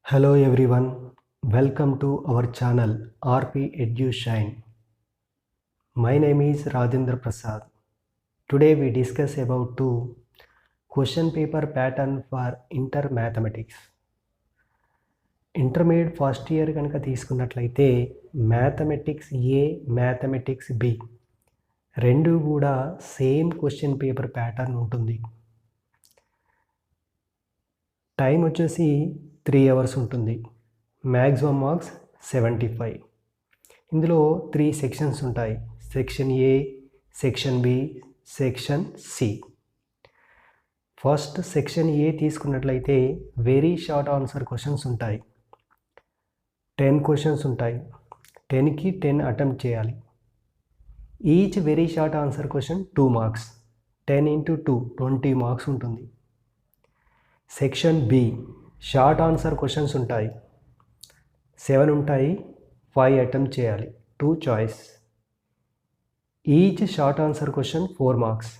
Hello everyone, welcome to our channel RP EduShine. My name is Rajendra Prasad. Today we discuss about two question paper pattern for inter mathematics. Intermediate first year కనుక తీసుకున్నట్లయితే mathematics A mathematics B రెండు కూడా same question paper pattern ఉంటుంది. Time వచ్చేసి 3 hours ఉంటుంది. Maximum marks 75. ఇందులో 3 sections ఉంటాయి. Section A, section B, section C. First section A తీసుకున్నట్లయితే వెరీ షార్ట్ ఆన్సర్ క్వశ్చన్స్ ఉంటాయి. 10 క్వశ్చన్స్ ఉంటాయి. 10కి 10 అటెంప్ట్ చేయాలి. Each very short answer question 2 marks. 10 into 2 20 marks ఉంటుంది. Section B short answer questions ఉంటాయి. 7 ఉంటాయి. 5 అటెంప్ట్ చేయాలి. 2 choice. Each short answer question 4 marks.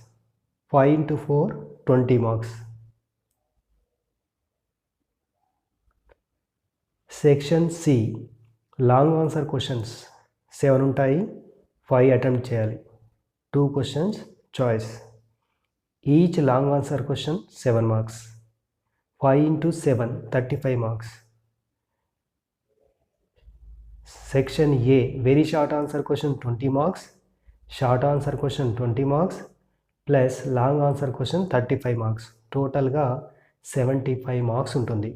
5 into 4 20 marks. Section C long answer questions 7 ఉంటాయి. 5 attempt చేయాలి. 2 questions choice. Each long answer question 7 marks. 5 into 7 35 marks. Section A very short answer question 20 marks, short answer question 20 marks plus long answer question 35 marks. టోటల్గా 75 marks ఉంటుంది.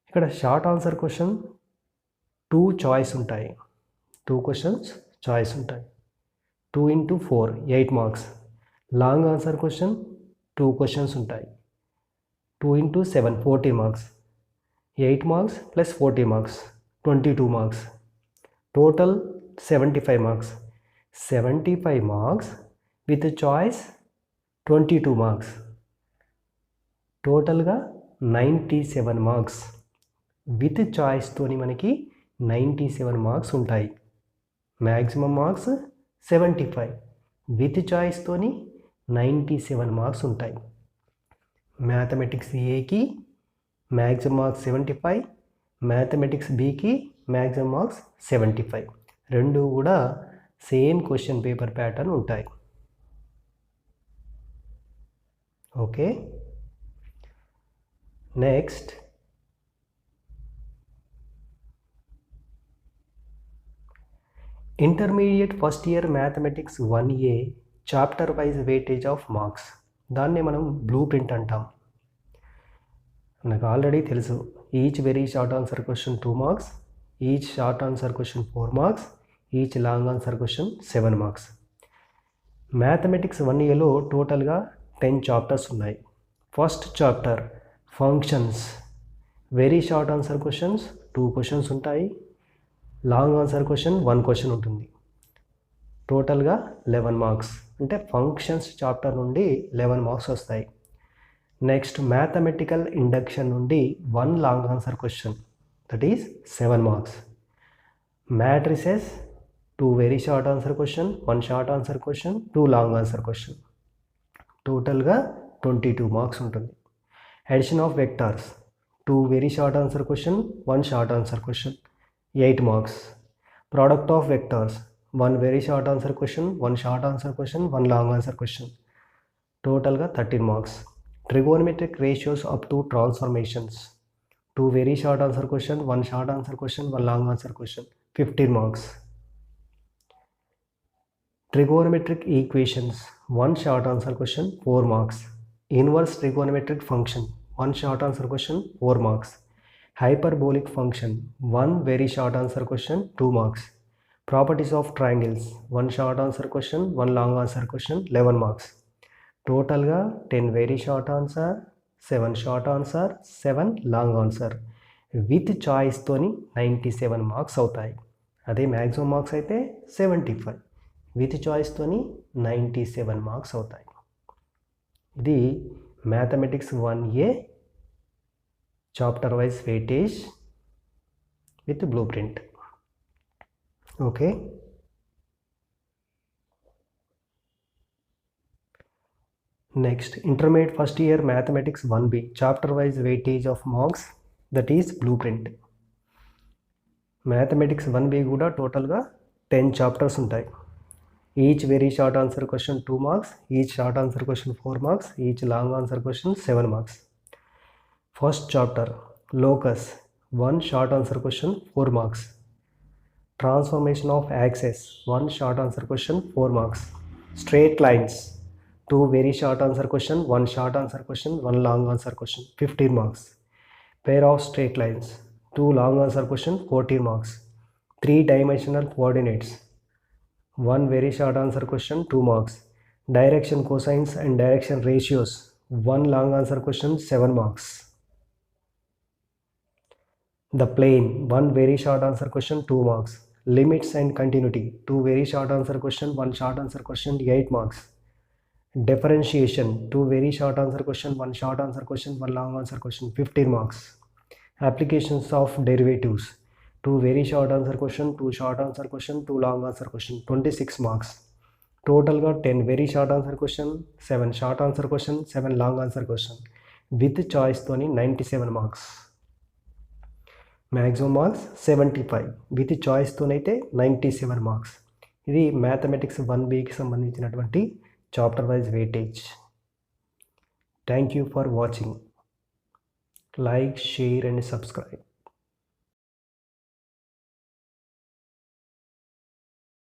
ఇక్కడ short answer question 2 choice ఉంటాయి. 2 questions choice ఉంటాయి. 2 into 4 8 marks. Long answer question 2 questions ఉంటాయి. 2 into 7 40 marks. 8 marks plus 40 marks 22 marks. Total 75 marks. 75 marks with choice 22 marks. టోటల్గా 97 marks. With చాయిస్తోని మనకి 97 marks ఉంటాయి. Maximum marks 75. విత్ చాయిస్తోని 97 మార్క్స్ ఉంటాయి. Mathematics ఏకి మ్యాక్సిమం మార్క్స్ 75, మ్యాథమెటిక్స్ బికి మ్యాక్సిమం మార్క్స్ 75. రెండు కూడా సేమ్ క్వశ్చన్ పేపర్ ప్యాటర్న్ ఉంటాయి. Okay, next intermediate first year mathematics 1A chapter wise weightage of marks. దాన్నే మనం బ్లూ ప్రింట్ అంటాం. నాకు ఆల్రెడీ తెలుసు. Each very short answer question 2 marks, each short answer question 4 marks, each long answer question 7 marks. Mathematics 1Aలో టోటల్గా 10 chapters ఉన్నాయి. First chapter functions. Very short answer questions 2 questions ఉంటాయి. Long answer question 1 question ఉంటుంది. టోటల్గా 11 marks. అంటే functions chapter నుండి 11 marks వస్తాయి. Next mathematical induction నుండి 1 long answer question, that is 7 marks. Matrices 2 very short answer question, 1 short answer question, 2 long answer question. టోటల్గా 22 marks ఉంటుంది. Addition of vectors 2 very short answer question, 1 short answer question, 8 marks. Product of vectors 1 very short answer question, 1 short answer question, 1 long answer question. టోటల్గా 13 marks. Trigonometric ratios up to transformations 2 very short answer question, 1 short answer question, 1 long answer question, 15 marks. Trigonometric equations 1 short answer question, 4 marks. Inverse trigonometric function 1 short answer question, 4 marks. Hyperbolic function 1 very short answer question, 2 marks. Properties of triangles 1 short answer question, 1 long answer question, 11 marks. Total ga 10 very short answer, 7 short answer, 7 long answer. With choice toni 97 marks avutayi. Ade maximum marks aithe 75. With choice toni 97 marks avutayi. Idi mathematics 1A chapter wise weightage with blue print. Okay, next intermediate first year mathematics 1B chapter wise weightage of marks that is blue print. Mathematics 1B కూడా టోటల్గా 10 chapters ఉంటాయి. Each very short answer question 2 marks, each short answer question 4 marks, each long answer question 7 marks. First chapter locus, 1 short answer question 4 marks. Transformation of access, 1 short answer question 4 marks. Straight lines, 2 very short answer question, 1 short answer question, 1 long answer question 15 marks. Pair of straight lines, 2 long answer question 14 marks. 3 dimensional coordinates, 1 very short answer question 2 marks. Direction cosines and direction ratios, 1 long answer question 7 marks. The plane, 1 very short answer question 2 marks. Limits and continuity, 2 very short answer question, 1 short answer question 8 marks. Differentiation, 2 very short answer question, 1 short answer question, 1 long answer question 15 marks. Applications of derivatives, 2 very short answer question, 2 short answer question, 2 long answer question 26 marks. Total గా 10 very short answer question, 7 short answer question, 7 long answer question. With choice తోని 97 marks. Maximum marks 75, with choice తోనైతే 97 marks. ఇది mathematics 1Bకి సంబంధించినటువంటి chapter wise weightage. Thank you for watching. Like, share and subscribe.